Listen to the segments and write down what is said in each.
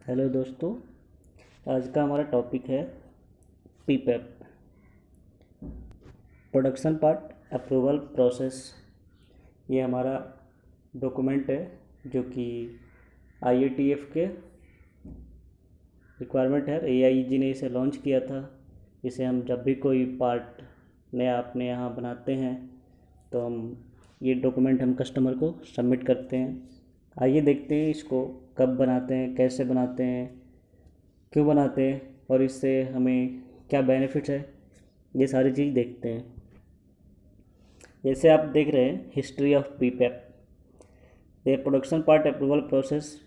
Hello दोस्तों। आज का हमारा टॉपिक है पीपैप, प्रोडक्शन पार्ट अप्रूवल प्रोसेस। ये हमारा डॉक्यूमेंट है जो कि आईएटीएफ के रिक्वायरमेंट है। एआईजी ने इसे लॉन्च किया था। इसे हम जब भी कोई पार्ट नया अपने यहाँ बनाते हैं तो हम ये डॉक्यूमेंट हम कस्टमर को सबमिट करते हैं। आइए देखते हैं इसको कब बनाते हैं, कैसे बनाते हैं, क्यों बनाते हैं और इससे हमें क्या बेनिफिट्स है, ये सारी चीज़ देखते हैं। जैसे आप देख रहे हैं हिस्ट्री ऑफ पीपैप, ये प्रोडक्शन पार्ट अप्रूवल प्रोसेस।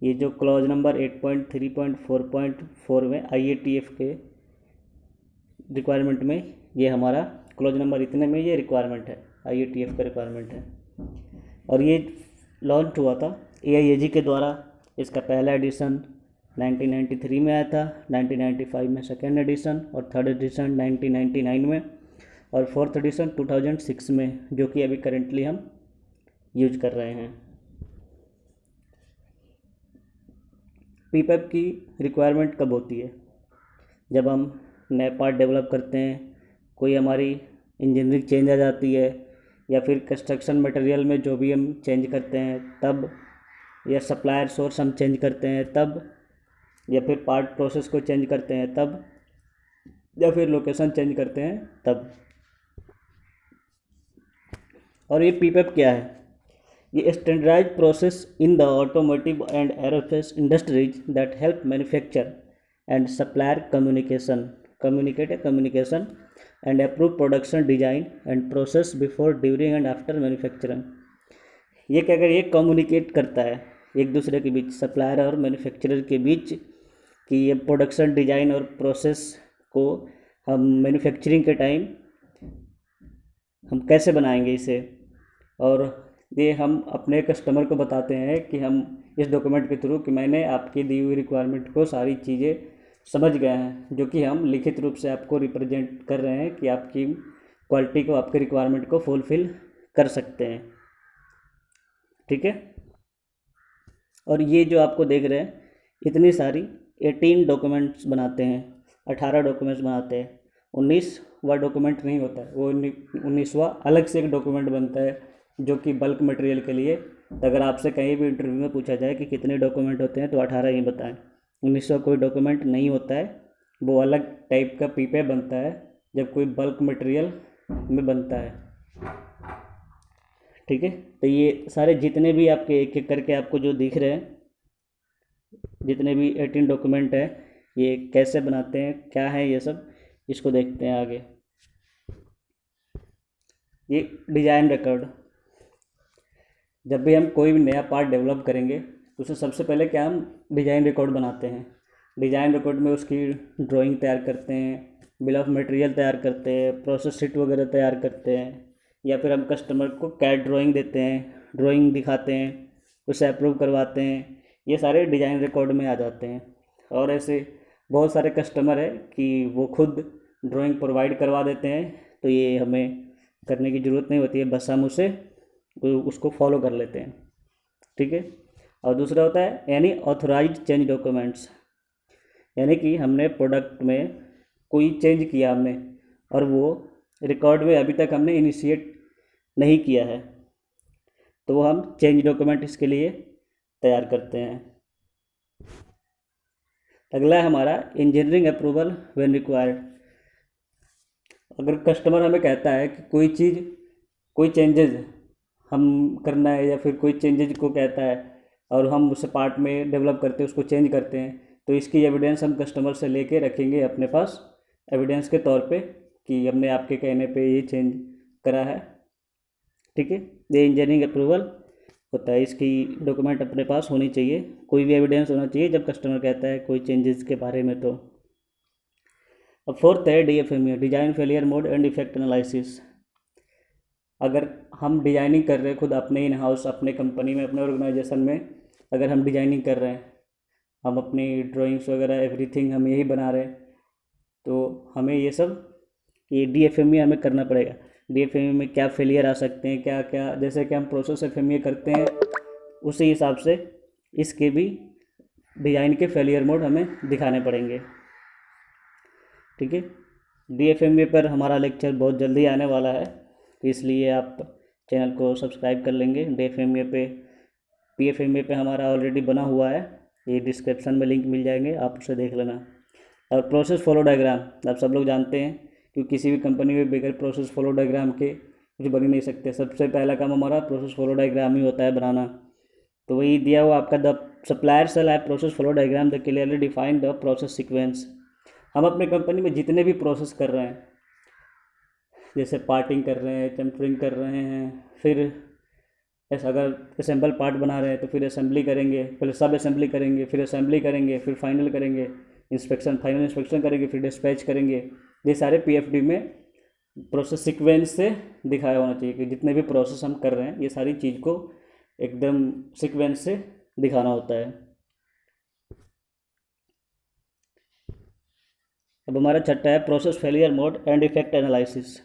ये जो क्लॉज नंबर 8.3.4.4 में आईएटीएफ के रिक्वायरमेंट में, ये हमारा क्लॉज नंबर इतने में ये रिक्वायरमेंट है, आईएटीएफ का रिक्वायरमेंट है। और ये लॉन्च हुआ था एआईएजी के द्वारा। इसका पहला एडिशन 1993 में आया था, 1995 में सेकेंड एडिशन और थर्ड एडिशन 1999 में और फोर्थ एडिशन 2006 में, जो कि अभी करेंटली हम यूज कर रहे हैं। पीपैप की रिक्वायरमेंट कब होती है? जब हम नए पार्ट डेवलप करते हैं, कोई हमारी इंजीनियरिंग चेंज आ जाती है, या फिर कंस्ट्रक्शन मटेरियल में जो भी हम चेंज करते हैं तब, या सप्लायर सोर्स हम चेंज करते हैं तब, या फिर पार्ट प्रोसेस को चेंज करते हैं तब, या फिर लोकेशन चेंज करते हैं तब। और ये पीपैप क्या है? ये standardise process in the automotive and aerospace industries that help manufacture and supplier communication and approve production design and process before, during and after manufacturing. ये क्या कर, ये कम्युनिकेट करता है एक दूसरे के बीच, सप्लायर और मैन्युफैक्चरर के बीच, कि ये प्रोडक्शन डिजाइन और प्रोसेस को हम मैन्युफैक्चरिंग के टाइम हम कैसे बनाएंगे इसे। और ये हम अपने कस्टमर को बताते हैं कि हम इस डॉक्यूमेंट के थ्रू कि मैंने आपकी दी हुई रिक्वायरमेंट को सारी चीज़ें समझ गए हैं, जो कि हम लिखित रूप से आपको रिप्रेजेंट कर रहे हैं कि आपकी क्वालिटी को, आपके रिक्वायरमेंट को फुलफ़िल कर सकते हैं। ठीक है। और ये जो आपको देख रहे हैं इतनी सारी 18 डॉक्यूमेंट्स बनाते हैं, 18 डॉक्यूमेंट्स बनाते हैं। 19वां डॉक्यूमेंट नहीं होता है, वो 19वां अलग से एक डॉक्यूमेंट बनता है जो कि बल्क मटेरियल के लिए। तो अगर आपसे कहीं भी इंटरव्यू में पूछा जाए कि कितने डॉक्यूमेंट होते हैं तो 18 ही बताएं। 19वां कोई डॉक्यूमेंट नहीं होता है, वो अलग टाइप का पीपे बनता है जब कोई बल्क मटेरियल में बनता है। ठीक है। तो ये सारे जितने भी आपके एक एक करके आपको जो दिख रहे हैं, जितने भी 18 डॉक्यूमेंट है, ये कैसे बनाते हैं, क्या है ये सब, इसको देखते हैं आगे। ये डिज़ाइन रिकॉर्ड, जब भी हम कोई भी नया पार्ट डेवलप करेंगे तो उससे सबसे पहले क्या, हम डिज़ाइन रिकॉर्ड बनाते हैं। डिज़ाइन रिकॉर्ड में उसकी ड्राइंग तैयार करते हैं, बिल ऑफ मटेरियल तैयार करते हैं, प्रोसेस शीट वगैरह तैयार करते हैं, या फिर हम कस्टमर को कैड ड्राइंग देते हैं, ड्राइंग दिखाते हैं, उसे अप्रूव करवाते हैं। ये सारे डिज़ाइन रिकॉर्ड में आ जाते हैं। और ऐसे बहुत सारे कस्टमर है कि वो खुद ड्राइंग प्रोवाइड करवा देते हैं, तो ये हमें करने की ज़रूरत नहीं होती है, बस हम उसे उसको फॉलो कर लेते हैं। ठीक है। और दूसरा होता है यानी ऑथराइज्ड चेंज डॉक्यूमेंट्स, यानी कि हमने प्रोडक्ट में कोई चेंज किया हमने, और वो रिकॉर्ड में अभी तक हमने इनिशिएट नहीं किया है, तो वो हम चेंज डॉक्यूमेंट इसके लिए तैयार करते हैं। अगला है हमारा इंजीनियरिंग अप्रूवल व्हेन रिक्वायर्ड। अगर कस्टमर हमें कहता है कि कोई चीज़, कोई चेंजेज हम करना है, या फिर कोई चेंजेज को कहता है और हम उसे पार्ट में डेवलप करते हैं, उसको चेंज करते हैं, तो इसकी एविडेंस हम कस्टमर से लेके रखेंगे अपने पास एविडेंस के तौर पे कि हमने आपके कहने पे ये चेंज करा है। ठीक है। ये इंजीनियरिंग अप्रूवल होता है, इसकी डॉक्यूमेंट अपने पास होनी चाहिए, कोई भी एविडेंस होना चाहिए जब कस्टमर कहता है कोई चेंजेस के बारे में। तो अब फोर्थ है DFMU, design failure mode and effect analysis. अगर हम डिजाइनिंग कर रहे हैं खुद अपने इन हाउस, अपने कंपनी में, अपने ऑर्गेनाइजेशन में, अगर हम डिजाइनिंग कर रहे हैं, हम अपनी ड्राइंग्स वगैरह एवरीथिंग हम यही बना रहे हैं, तो हमें ये सब, ये डीएफएमयू हमें करना पड़ेगा। डीएफएमयू में क्या फेलियर आ सकते हैं, क्या क्या, जैसे कि हम प्रोसेस एफएमयू करते हैं उसी हिसाब से इसके भी डिज़ाइन के फेलियर मोड हमें दिखाने पड़ेंगे। ठीक है, DFMA पर हमारा लेक्चर बहुत जल्दी आने वाला है, इसलिए आप चैनल को सब्सक्राइब कर लेंगे। DFMA पे PFMA पे हमारा ऑलरेडी बना हुआ है, ये डिस्क्रिप्शन में लिंक मिल जाएंगे, आप उसे देख लेना। और प्रोसेस फ्लो डायग्राम आप सब लोग जानते हैं कि किसी भी कंपनी में बगैर प्रोसेस फ्लो डायग्राम के कुछ बन ही नहीं सकते। सबसे पहला काम हमारा प्रोसेस फ्लो डायग्राम ही होता है बनाना। तो वही दिया हुआ आपका, the supplier shall have process flow diagram the clearly define the process sequence. हम अपने कंपनी में जितने भी प्रोसेस कर रहे हैं, जैसे पार्टिंग कर रहे हैं, चम्फरिंग कर रहे हैं, फिर ऐसा अगर असेंबल पार्ट बना रहे हैं तो फिर असेंबली करेंगे, पहले सब असेंबली करेंगे, फिर असेंबली करेंगे, फिर फाइनल करेंगे, इंस्पेक्शन, फाइनल इंस्पेक्शन करेंगे, फिर डिस्पैच करेंगे। ये सारे PFD में प्रोसेस सीक्वेंस से दिखाया होना चाहिए कि जितने भी प्रोसेस हम कर रहे हैं ये सारी चीज़ को एकदम सीक्वेंस से दिखाना होता है। अब हमारा छठा है process failure mode and effect analysis.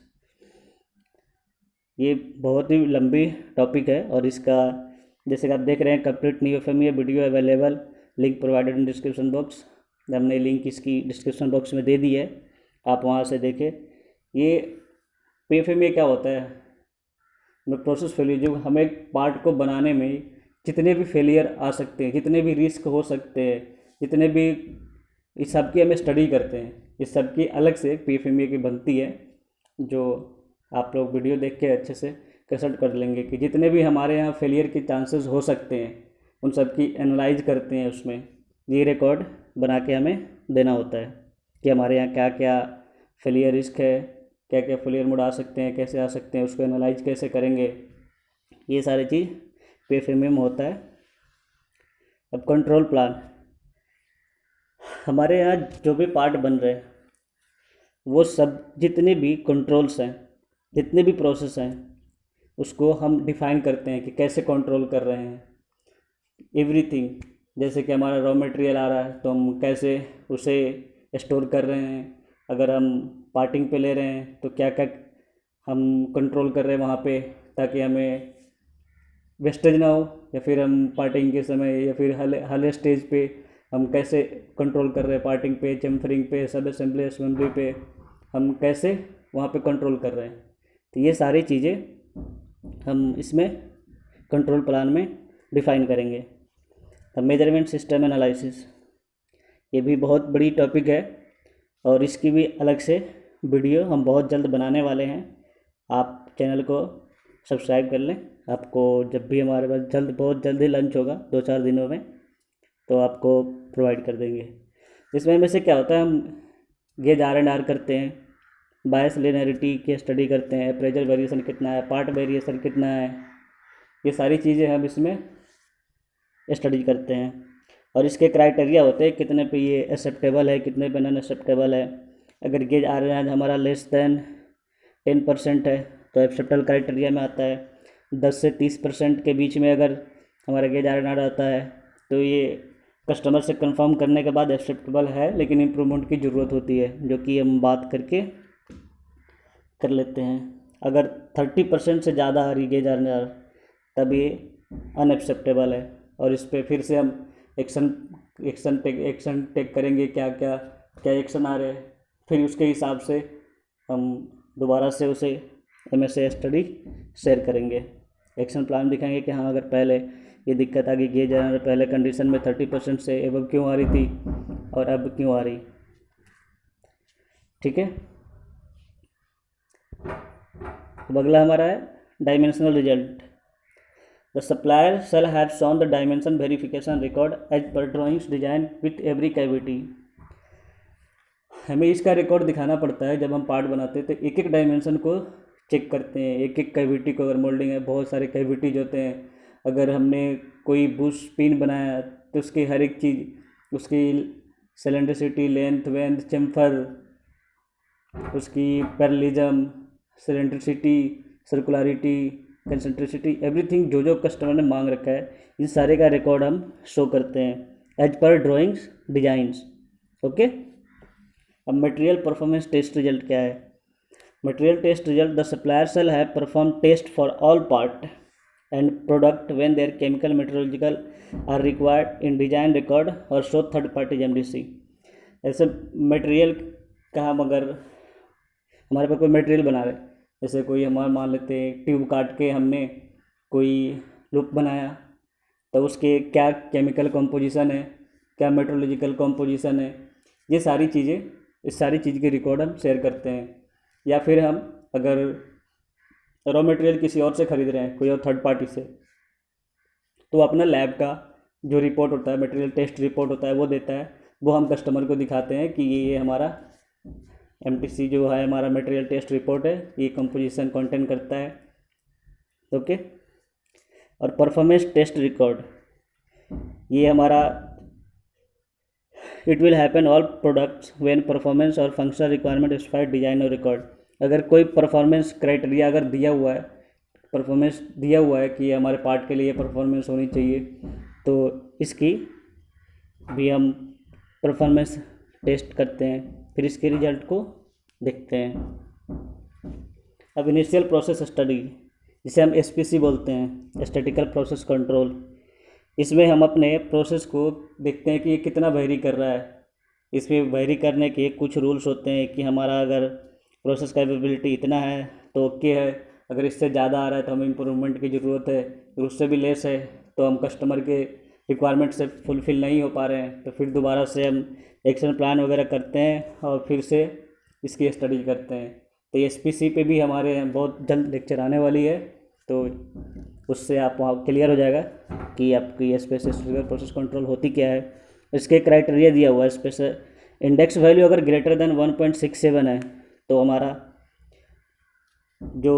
ये बहुत ही लंबी टॉपिक है और इसका जैसे कि आप देख रहे हैं complete DFMA video available, link provided in description box. हमने लिंक इसकी डिस्क्रिप्शन बॉक्स में दे दी है, आप वहाँ से देखें। ये PFMA क्या होता है, प्रोसेस फेलियर, जो हमें पार्ट को बनाने में जितने भी फेलियर आ सकते हैं, जितने भी रिस्क हो सकते हैं, जितने भी, इस सब की हमें स्टडी करते हैं। इस सब की अलग से PFMA की बनती है, जो आप लोग वीडियो देख के अच्छे से कंसल्ट कर लेंगे कि जितने भी हमारे यहाँ फेलियर के चांसेस हो सकते हैं उन सब की एनालाइज करते हैं। उसमें ये रिकॉर्ड बना के हमें देना होता है कि हमारे यहाँ क्या क्या फेलियर रिस्क है, क्या क्या फेलियर मोड आ सकते हैं, कैसे आ सकते हैं, उसको एनालाइज कैसे करेंगे, ये सारी चीज़ PFMA में होता है। अब कंट्रोल प्लान, हमारे यहाँ जो भी पार्ट बन रहे हैं वो सब जितने भी कंट्रोल्स हैं, जितने भी प्रोसेस हैं, उसको हम डिफ़ाइन करते हैं कि कैसे कंट्रोल कर रहे हैं एवरीथिंग। जैसे कि हमारा रॉ मटेरियल आ रहा है तो हम कैसे उसे स्टोर कर रहे हैं, अगर हम पार्टिंग पे ले रहे हैं तो क्या क्या हम कंट्रोल कर रहे हैं वहाँ पे, ताकि हमें वेस्टेज ना हो, या फिर हम पार्टिंग के समय या फिर हल स्टेज पे हम कैसे कंट्रोल कर रहे हैं, पार्टिंग पे, चम्फरिंग पे, सब असेंबली पे हम कैसे वहाँ पे कंट्रोल कर रहे हैं। तो ये सारी चीज़ें हम इसमें कंट्रोल प्लान में डिफ़ाइन करेंगे। अब मेजरमेंट सिस्टम एनालिसिस, ये भी बहुत बड़ी टॉपिक है और इसकी भी अलग से वीडियो हम बहुत जल्द बनाने वाले हैं। आप चैनल को सब्सक्राइब कर लें, आपको जब भी हमारे पास बहुत जल्दी लंच होगा 2-4 दिनों में, तो आपको प्रोवाइड कर देंगे। इसमें में से क्या होता है, हम गेज R&R करते हैं, बायस लिनियरिटी की स्टडी करते हैं, प्रेशर वेरिएशन कितना है, पार्ट वेरिएशन कितना है, ये सारी चीज़ें हम इसमें स्टडी करते हैं। और इसके क्राइटेरिया होते हैं कितने पे ये एक्सेप्टेबल है, कितने पे नॉन एक्सेप्टेबल है। अगर गेज R&R हमारा लेस दैन 10% है तो एक्सेप्टेबल क्राइटेरिया में आता है। 10 से 30% के बीच में अगर हमारा गेज R&R आता है तो ये कस्टमर से कंफर्म करने के बाद एक्सेप्टेबल है, लेकिन इम्प्रूवमेंट की ज़रूरत होती है, जो कि हम बात करके कर लेते हैं। अगर 30% से ज़्यादा आ रही गेज R&R तब ये अनएक्सेप्टेबल है, और इस पर फिर से हम एक्शन टेक करेंगे, क्या क्या क्या एक्शन आ रहे हैं, फिर उसके हिसाब से हम दोबारा से उसे MSA स्टडी शेयर करेंगे। एक्शन प्लान दिखाएंगे कि हाँ, अगर पहले ये दिक्कत आ गई, गेज R&R पहले कंडीशन में 30% से एबव क्यों आ रही थी और अब क्यों आ रही। ठीक है, अब अगला हमारा है dimensional result. The supplier shall have shown the dimension verification record as per drawings design with every cavity. हमें इसका रिकॉर्ड दिखाना पड़ता है जब हम पार्ट बनाते हैं, तो एक एक डायमेंशन को चेक करते हैं, एक एक कैविटी को। अगर मोल्डिंग है, बहुत सारे कैविटीज होते हैं। अगर हमने कोई बुश पिन बनाया तो उसकी हर एक चीज़, उसकी सिलेंड्रिसिटी, लेंथ, वेंथ, चेम्फर, उसकी पैरेललिज्म, सिलेंड्रिसिटी, सर्कुलरिटी, कंसेंट्रिसिटी, एवरीथिंग जो जो कस्टमर ने मांग रखा है, इन सारे का रिकॉर्ड हम शो करते हैं as per drawings designs. Okay, अब मटेरियल परफॉर्मेंस टेस्ट रिजल्ट क्या है। Material test result, the supplier shall have perform test for all part and product when there chemical metrological are required in design record और show third party MDC. ऐसे मटेरियल का हम अगर हमारे पास कोई मटेरियल बना रहे, जैसे कोई हमारा मान लेते हैं ट्यूब काट के हमने कोई लूप बनाया, तो उसके क्या केमिकल कंपोजिशन है, क्या मेट्रोलॉजिकल कंपोजिशन है, ये सारी चीज़ें, इस सारी चीज़ की रिकॉर्ड हम शेयर करते हैं। या फिर हम अगर रॉ मटेरियल किसी और से ख़रीद रहे हैं, कोई और थर्ड पार्टी से, तो अपना लैब का जो रिपोर्ट होता है, मटेरियल टेस्ट रिपोर्ट होता है, वो देता है, वो हम कस्टमर को दिखाते हैं कि ये हमारा एमटीसी जो है, हमारा मटेरियल टेस्ट रिपोर्ट है, ये कंपोजिशन कंटेन करता है। ओके। और परफॉर्मेंस टेस्ट रिकॉर्ड, ये हमारा it will happen all products when performance और फंक्शनल रिक्वायरमेंट स्पेसिफाइड डिजाइन और रिकॉर्ड। अगर कोई परफॉर्मेंस क्राइटेरिया अगर दिया हुआ है, परफॉर्मेंस दिया हुआ है कि हमारे पार्ट के लिए परफॉर्मेंस होनी चाहिए, तो इसकी भी हम परफॉर्मेंस टेस्ट करते हैं, फिर इसके रिजल्ट को देखते हैं। अब इनिशियल प्रोसेस स्टडी, जिसे हम एसपीसी बोलते हैं, स्टैटिकल प्रोसेस कंट्रोल, इसमें हम अपने प्रोसेस को देखते हैं कि ये कितना वेरी कर रहा है। इसमें वेरी करने के कुछ रूल्स होते हैं कि हमारा अगर प्रोसेस कैपेबिलिटी इतना है तो ओके है, अगर इससे ज़्यादा आ रहा है तो हमें इम्प्रूवमेंट की ज़रूरत है, अगर उससे भी लेस है तो हम कस्टमर के रिक्वायरमेंट से फुलफ़िल नहीं हो पा रहे हैं, तो फिर दोबारा से हम एक्शन प्लान वगैरह करते हैं और फिर से इसकी स्टडी करते हैं। तो एसपीसी पे भी हमारे यहाँ बहुत जल्द लेक्चर आने वाली है, तो उससे आप वहाँ क्लियर हो जाएगा कि आपकी स्पेसिफिक प्रोसेस कंट्रोल होती क्या है। इसके क्राइटेरिया दिया हुआ है। स्पेशल इंडेक्स वैल्यू अगर ग्रेटर देन 1.67 है तो हमारा जो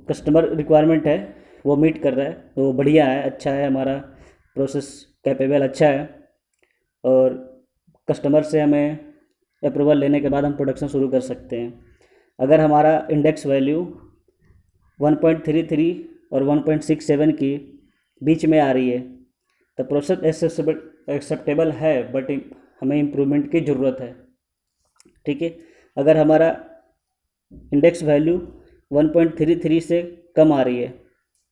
कस्टमर रिक्वायरमेंट है वो मीट कर रहा है, तो वो बढ़िया है, अच्छा है, हमारा प्रोसेस कैपेबल अच्छा है, और कस्टमर से हमें अप्रूवल लेने के बाद हम प्रोडक्शन शुरू कर सकते हैं। अगर हमारा इंडेक्स वैल्यू 1.33 और 1.67 की बीच में आ रही है तो प्रोसेस एक्सेप्टेबल है, बट हमें इम्प्रूवमेंट की ज़रूरत है। ठीक है। अगर हमारा इंडेक्स वैल्यू 1.33 से कम आ रही है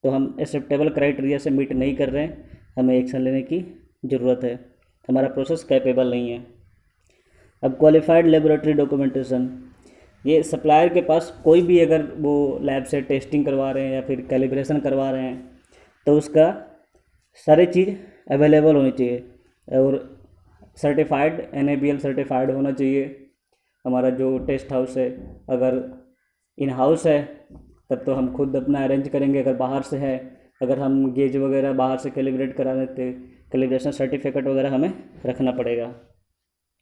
तो हम एक्सेप्टेबल क्राइटेरिया से मीट नहीं कर रहे हैं, हमें एक्शन लेने की ज़रूरत है, हमारा प्रोसेस कैपेबल नहीं है। अब क्वालिफाइड लेबोरेटरी डॉक्यूमेंटेशन, ये सप्लायर के पास कोई भी अगर वो लैब से टेस्टिंग करवा रहे हैं या फिर कैलिब्रेशन करवा रहे हैं तो उसका सारी चीज़ अवेलेबल होनी चाहिए, और सर्टिफाइड NABL सर्टिफाइड होना चाहिए हमारा जो टेस्ट हाउस है। अगर इन हाउस है तब तो हम खुद अपना अरेंज करेंगे, अगर बाहर से है, अगर हम गेज वगैरह बाहर से कैलिब्रेट करा देते, कैलिब्रेशन सर्टिफिकेट वगैरह हमें रखना पड़ेगा,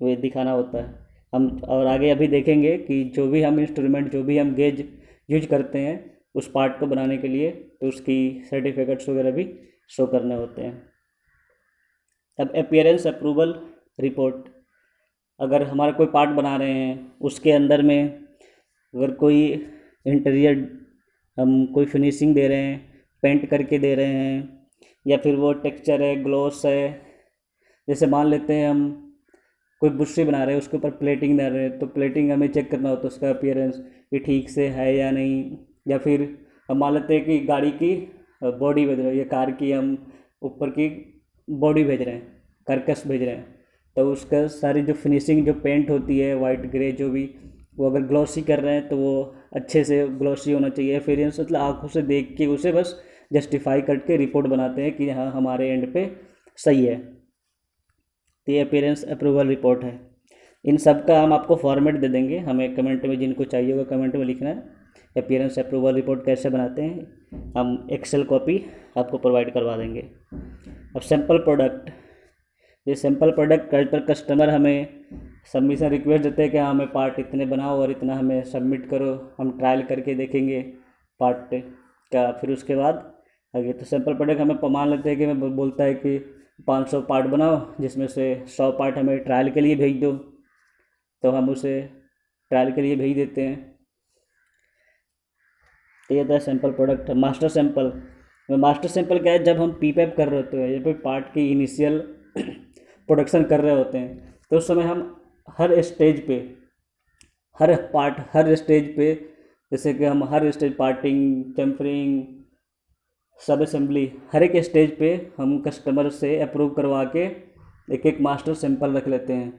वो ये दिखाना होता है हम। और आगे अभी देखेंगे कि जो भी हम इंस्ट्रूमेंट, जो भी हम गेज यूज करते हैं उस पार्ट को बनाने के लिए, तो उसकी सर्टिफिकेट्स वगैरह भी शो करने होते हैं। अब अपीयरेंस अप्रूवल रिपोर्ट, अगर हमारा कोई पार्ट बना रहे हैं उसके अंदर में अगर कोई इंटीरियर हम कोई फिनिशिंग दे रहे हैं, पेंट करके दे रहे हैं, या फिर वो टेक्सचर है, ग्लॉस है, जैसे मान लेते हैं हम कोई बुस्सी बना रहे हैं उसके ऊपर प्लेटिंग दे रहे हैं, तो प्लेटिंग हमें चेक करना होता है उसका अपीयरेंस कि ठीक से है या नहीं। या फिर हम मान लेते हैं कि गाड़ी की बॉडी भेज रहे हैं, या कार की हम ऊपर की बॉडी भेज रहे हैं, कार्कस भेज रहे हैं, तो उसका सारी जो फिनिशिंग जो पेंट होती है वाइट ग्रे जो भी, वो अगर ग्लॉसी कर रहे हैं तो वो अच्छे से ग्लॉसी होना चाहिए। अपीयरेंस मतलब आँखों से देख के उसे बस जस्टिफाई करके रिपोर्ट बनाते हैं कि हाँ हमारे एंड पे सही है, तो ये अपीयरेंस अप्रूवल रिपोर्ट है। इन सब का हम आपको फॉर्मेट दे देंगे, हमें कमेंट में जिनको चाहिए होगा कमेंट में लिखना है अपीयरेंस अप्रूवल रिपोर्ट कैसे बनाते हैं, हम एक्सेल कॉपी आपको प्रोवाइड करवा देंगे। अब सैम्पल प्रोडक्ट, ये सैम्पल प्रोडक्ट कर कस्टमर हमें सबमिशन रिक्वेस्ट देते हैं कि हाँ हमें पार्ट इतने बनाओ और इतना हमें सबमिट करो, हम ट्रायल करके देखेंगे पार्ट का, फिर उसके बाद आगे। तो सैम्पल प्रोडक्ट हमें मान लेते हैं कि मैं बोलता है कि 500 पार्ट बनाओ जिसमें से 100 पार्ट हमें ट्रायल के लिए भेज दो, तो हम उसे ट्रायल के लिए भेज देते हैं। तो ये था sample product. Master sample, master sample क्या है, जब हम पीपैप कर रहे होते हैं या फिर पार्ट की इनिशियल प्रोडक्शन कर रहे होते हैं तो उस समय हम हर स्टेज पे, हर स्टेज पे, जैसे कि हम हर स्टेज पार्टिंग, चम्फरिंग, सब असेंबली, हर एक स्टेज पे हम कस्टमर से अप्रूव करवा के एक एक मास्टर सैंपल रख लेते हैं।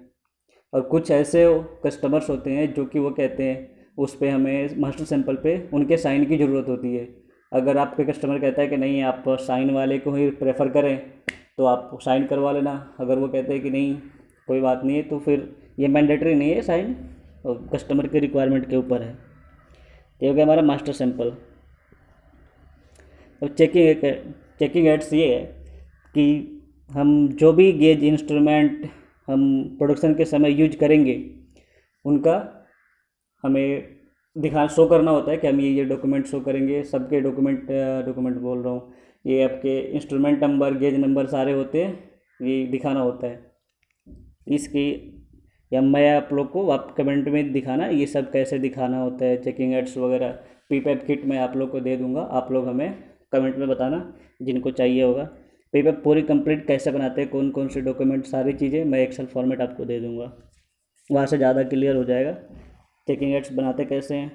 और कुछ ऐसे कस्टमर्स होते हैं जो कि वो कहते हैं उस पे हमें मास्टर सैंपल पे उनके साइन की ज़रूरत होती है। अगर आपके कस्टमर कहता है कि नहीं आप साइन वाले को ही प्रेफर करें तो आप साइन करवा लेना। अगर वो कहते हैं कि नहीं कोई बात नहीं है तो फिर ये मैंडेटरी नहीं है साइन, और कस्टमर के रिक्वायरमेंट के ऊपर है। ये हो गया हमारा मास्टर सैंपल। अब चेकिंग एड्स ये है कि हम जो भी गेज इंस्ट्रूमेंट हम प्रोडक्शन के समय यूज करेंगे उनका हमें शो करना होता है कि हम ये डॉक्यूमेंट शो करेंगे। सबके डॉक्यूमेंट बोल रहा हूँ, ये आपके इंस्ट्रूमेंट नंबर गेज नंबर सारे होते हैं, ये दिखाना होता है। इसकी या मैं आप लोग को आप कमेंट में दिखाना ये सब कैसे दिखाना होता है चेकिंग एड्स वगैरह। पीपैप किट मैं आप लोग को दे दूंगा, आप लोग हमें कमेंट में बताना जिनको चाहिए होगा। पीपैप पूरी कंप्लीट कैसे बनाते हैं, कौन कौन से डॉक्यूमेंट, सारी चीज़ें मैं एक्सेल फॉर्मेट आपको दे दूंगा, वहाँ से ज़्यादा क्लियर हो जाएगा चेकिंग एड्स बनाते कैसे हैं।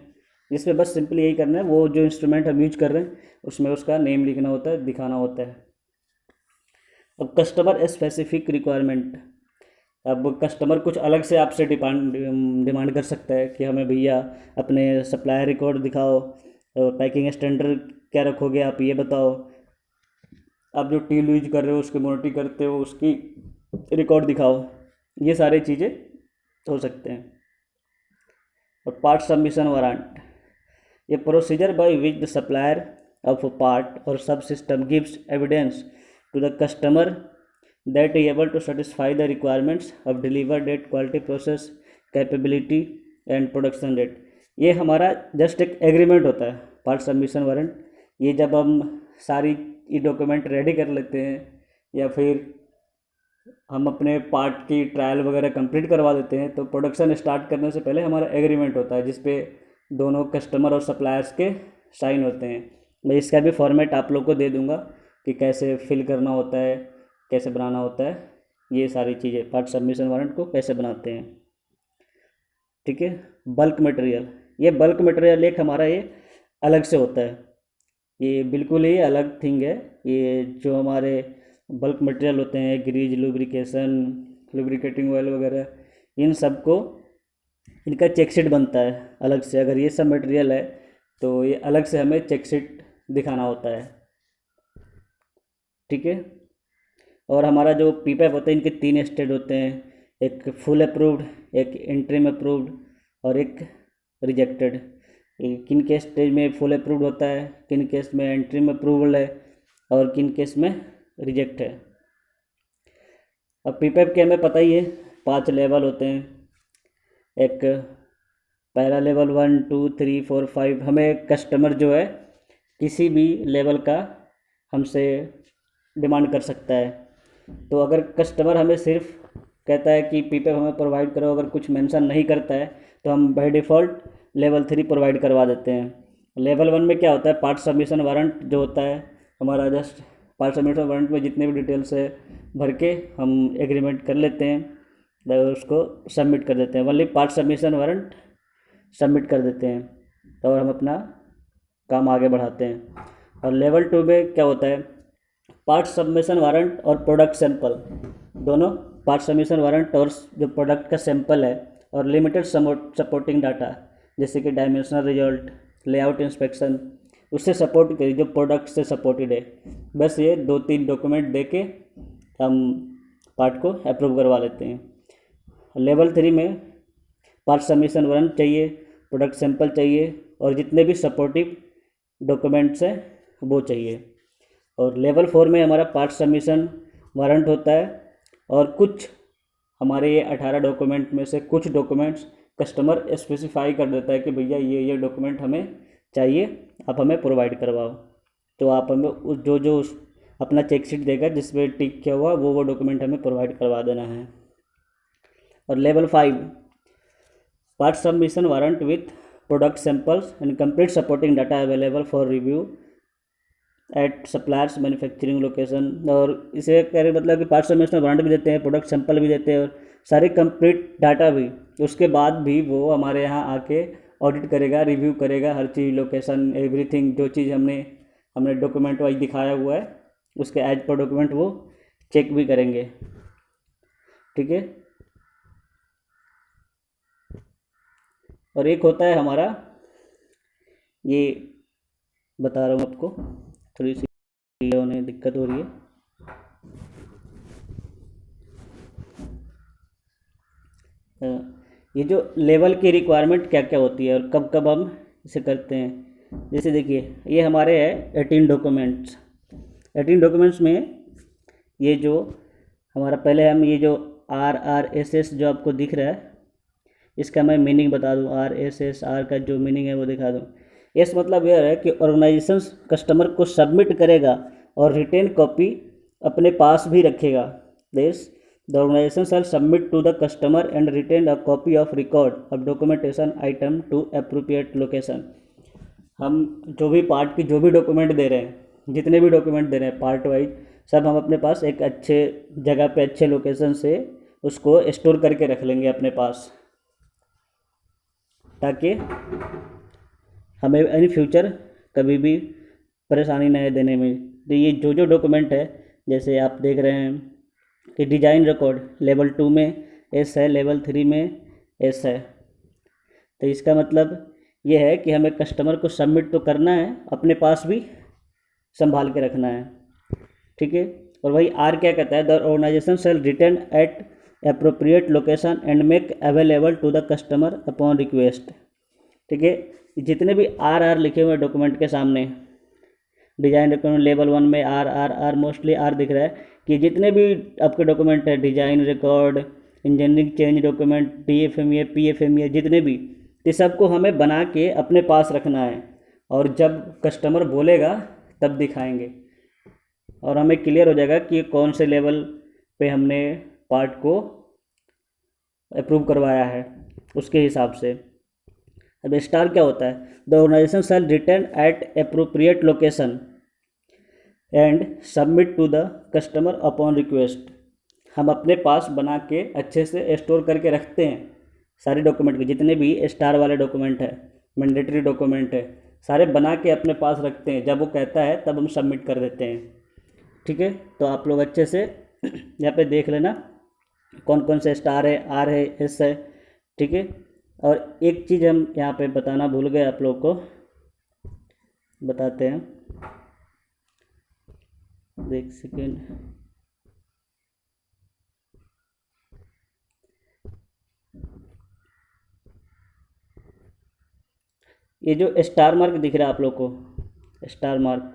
इसमें बस सिंपल यही करना है, वो जो इंस्ट्रूमेंट हम यूज कर रहे हैं उसमें उसका नेम लिखना होता है, दिखाना होता है। अब कस्टमर स्पेसिफिक रिक्वायरमेंट, अब कस्टमर कुछ अलग से आपसे डिमांड कर सकता है कि हमें भैया अपने सप्लायर रिकॉर्ड दिखाओ, पैकिंग स्टैंडर्ड क्या रखोगे आप ये बताओ, आप जो टूल यूज कर रहे हो उसकी मॉनिटरिंग करते हो उसकी रिकॉर्ड दिखाओ, ये सारी चीज़ें हो सकते हैं। और पार्ट सबमिशन वारंट, ये procedure by which the supplier of a part और subsystem gives evidence to the customer that is able to satisfy the requirements of deliver date, quality, process, capability and production date। ये हमारा just एक agreement होता है part submission warrant. ये जब हम सारी ये डॉक्यूमेंट रेडी कर लेते हैं या फिर हम अपने पार्ट की ट्रायल वगैरह कंप्लीट करवा देते हैं तो प्रोडक्शन स्टार्ट करने से पहले हमारा एग्रीमेंट होता है जिसपे दोनों कस्टमर और सप्लायर्स के साइन होते हैं। मैं इसका भी फॉर्मेट आप लोग को दे दूंगा कि कैसे फिल करना होता है, कैसे बनाना होता है, ये सारी चीज़ें पार्ट सबमिशन वारंट को कैसे बनाते हैं। ठीक है। बल्क मटेरियल, ये बल्क मटेरियल एक हमारा ये अलग से होता है, ये बिल्कुल ही अलग थिंग है। ये जो हमारे बल्क मटेरियल होते हैं ग्रीज, लुब्रिकेशन, लुब्रिकेटिंग ऑयल वगैरह, इन सब को इनका चेकशीट बनता है अलग से। अगर ये सब मटेरियल है तो ये अलग से हमें चेकशीट दिखाना होता है। ठीक है। और हमारा जो पीपैप होता है इनके 3 स्टेज होते हैं, एक फुल अप्रूव्ड, एक इंटरिम अप्रूव्ड और एक रिजेक्टेड। किन केस स्टेज में फुल अप्रूव्ड होता है, किन केस में इंटरिम अप्रूवल है और किन केस में रिजेक्ट है। अब पीपैप के हमें पता ही है 5 लेवल होते हैं, एक पहला लेवल 1 2 3 4 5। हमें कस्टमर जो है किसी भी लेवल का हमसे डिमांड कर सकता है। तो अगर कस्टमर हमें सिर्फ कहता है कि पीपैप हमें प्रोवाइड करो, अगर कुछ मेंशन नहीं करता है तो हम बाय डिफ़ॉल्ट लेवल 3 प्रोवाइड करवा देते हैं। लेवल 1 में क्या होता है, पार्ट सबमिशन वारंट जो होता है हमारा, जस्ट पार्ट सबमिशन वारंट में जितने भी डिटेल्स है भर के हम एग्रीमेंट कर लेते हैं, उसको सबमिट कर देते हैं। Only part submission warrant submit कर देते हैं और हम अपना काम आगे बढ़ाते हैं। और लेवल 2 में क्या होता है, पार्ट सबमिशन वारंट और प्रोडक्ट सैंपल दोनों, पार्ट सबमिशन वारंट और जो प्रोडक्ट का सैंपल है और लिमिटेड सपोर्टिंग डाटा जैसे कि डायमेंशनल रिजल्ट, लेआउट इंस्पेक्शन, उससे सपोर्ट करिए जो प्रोडक्ट से सपोर्टेड है। बस ये 2-3 डॉक्यूमेंट दे के हम पार्ट को अप्रूव करवा लेते हैं। लेवल 3 में पार्ट सबमिशन वारंट चाहिए, प्रोडक्ट सैंपल चाहिए और जितने भी सपोर्टिव डॉक्यूमेंट्स हैं वो चाहिए। और लेवल 4 में हमारा पार्ट सबमिशन वारंट होता है और कुछ हमारे ये 18 डॉक्यूमेंट में से कुछ डॉक्यूमेंट्स कस्टमर स्पेसिफाई कर देता है कि भैया ये डॉक्यूमेंट हमें चाहिए, आप हमें प्रोवाइड करवाओ। तो आप हमें जो अपना चेकशीट देगा जिसमें टिक किया हुआ वो डॉक्यूमेंट हमें प्रोवाइड करवा देना है। और level 5 part submission warrant with product samples and complete supporting data available for review at supplier's manufacturing location. और इसे कह रहे मतलब कि पार्ट सबमिशन वारंट भी देते हैं, प्रोडक्ट सैंपल भी देते हैं और सारे कंप्लीट डाटा भी। उसके बाद भी वो हमारे यहाँ आके ऑडिट करेगा, रिव्यू करेगा हर चीज़, लोकेशन, एवरीथिंग, जो चीज़ हमने हमने डॉक्यूमेंट वाइज दिखाया हुआ है, उसके एज पर डॉक्यूमेंट वो चेक भी करेंगे। ठीक है। और एक होता है हमारा, ये बता रहा हूँ आपको, थोड़ी सी होने दिक्कत हो रही है। ये जो लेवल की रिक्वायरमेंट क्या क्या होती है और कब कब हम इसे करते हैं, जैसे देखिए ये हमारे है 18 डॉक्यूमेंट्स। 18 डॉक्यूमेंट्स में ये जो हमारा पहले हम ये जो RRSS जो आपको दिख रहा है, इसका मैं मीनिंग बता दूं। RSSR का जो मीनिंग है वो दिखा दूं। एस मतलब यह है कि ऑर्गेनाइजेशन कस्टमर को सबमिट करेगा और रिटेन कॉपी अपने पास भी रखेगा। This the organisation shall submit to the customer and retain a copy of record of documentation item to appropriate location. हम जो भी पार्ट की जो भी डॉक्यूमेंट दे रहे हैं, जितने भी डॉक्यूमेंट दे रहे हैं पार्ट वाइज, सब हम अपने पास एक अच्छे जगह पे अच्छे लोकेशन से उसको स्टोर करके रख लेंगे अपने पास, ताकि हमें इन फ्यूचर कभी भी परेशानी नहीं देने में। तो ये जो जो डॉक्यूमेंट है, जैसे आप देख रहे हैं कि डिजाइन रिकॉर्ड लेवल 2 में एस है, लेवल 3 में एस है। तो इसका मतलब ये है कि हमें कस्टमर को सबमिट तो करना है, अपने पास भी संभाल के रखना है। ठीक है। और वही आर क्या कहता है, the organisation shall return at appropriate location and make available to the customer upon request. ठीक है। जितने भी RR लिखे हुए डॉक्यूमेंट के सामने, डिजाइन डॉक्यूमेंट लेवल 1 में RR मोस्टली R दिख रहा है, कि जितने भी आपके डॉक्यूमेंट है, design record, engineering change document, DFMEA PFMEA, जितने भी, ये सबको हमें बना के अपने पास रखना है, और जब कस्टमर बोलेगा तब दिखाएंगे, और हमें क्लियर हो जाएगा कि कौन से लेवल पे हमने पार्ट को अप्रूव करवाया है, उसके हिसाब से। अब स्टार क्या होता है, the organisation shall return at appropriate location and submit to the customer upon request. हम अपने पास बना के अच्छे से स्टोर करके रखते हैं सारे डॉक्यूमेंट के, जितने भी स्टार वाले डॉक्यूमेंट है, मैंडेटरी डॉक्यूमेंट है, सारे बना के अपने पास रखते हैं। जब वो कहता है तब हम सबमिट कर देते हैं। ठीक है। तो आप लोग अच्छे से यहाँ पे देख लेना कौन कौन से स्टार है, R है, S है। ठीक है। और एक चीज़ हम यहाँ पे बताना भूल गए, आप लोग को बताते हैं, एक सेकेंड। ये जो स्टार मार्क दिख रहा है आप लोग को, स्टार मार्क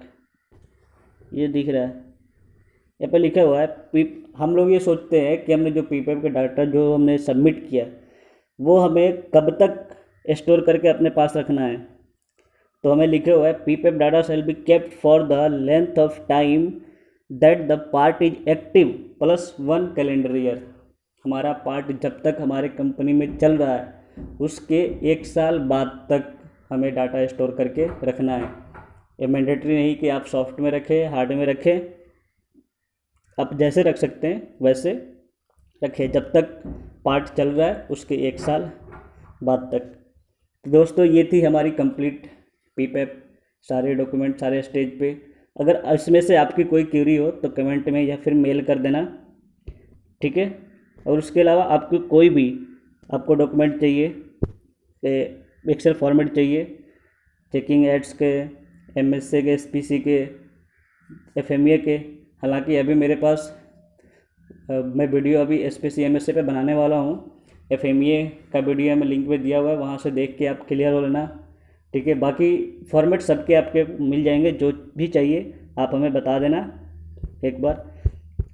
ये दिख रहा है, यहाँ पे लिखा हुआ है हम लोग ये सोचते हैं कि हमने जो PPAP का डाटा जो हमने सबमिट किया, वो हमें कब तक स्टोर करके अपने पास रखना है। तो हमें लिखे हुआ है PPAP data shall be kept for the length of time that the part is active +1 calendar year. हमारा पार्ट जब तक हमारे कंपनी में चल रहा है, उसके 1 साल बाद तक हमें डाटा स्टोर करके रखना है। ये मैंडेटरी नहीं कि आप सॉफ्ट में रखें, हार्ड में रखें, आप जैसे रख सकते हैं वैसे रखें, जब तक पार्ट चल रहा है उसके 1 साल बाद तक। तो दोस्तों ये थी हमारी कंप्लीट PPAP, सारे डॉक्यूमेंट सारे स्टेज पे। अगर इसमें से आपकी कोई क्वेरी हो तो कमेंट में या फिर मेल कर देना। ठीक है। और उसके अलावा आपको कोई भी आपको डॉक्यूमेंट चाहिए, एक्सेल फॉर्मेट चाहिए, चेकिंग एड्स के, MSA के, SPC के, FMEA के, हालांकि अभी मेरे पास मैं वीडियो अभी SPC MSA पे बनाने वाला हूँ। FMEA का वीडियो में लिंक पे दिया हुआ है, वहाँ से देख के आप क्लियर हो लेना। ठीक है। बाकी फॉर्मेट सबके आपके मिल जाएंगे, जो भी चाहिए आप हमें बता देना एक बार।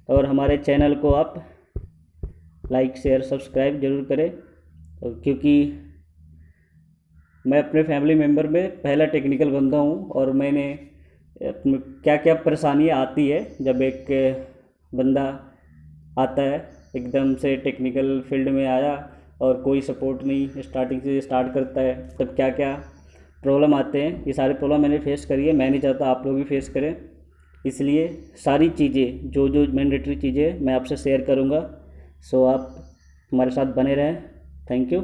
और हमारे चैनल को आप लाइक शेयर सब्सक्राइब ज़रूर करें, क्योंकि मैं अपने फैमिली मेम्बर में पहला टेक्निकल बंदा हूँ, और मैंने क्या क्या परेशानियाँ आती है जब एक बंदा आता है एकदम से टेक्निकल फील्ड में आया और कोई सपोर्ट नहीं, स्टार्टिंग से स्टार्ट करता है, तब क्या क्या प्रॉब्लम आते हैं। ये सारे प्रॉब्लम मैंने फेस करी है, मैं नहीं चाहता आप लोग भी फेस करें, इसलिए सारी चीज़ें जो जो मैंडेटरी चीज़ें मैं आपसे शेयर करूँगा। सो आप हमारे साथ बने रहें। Thank you.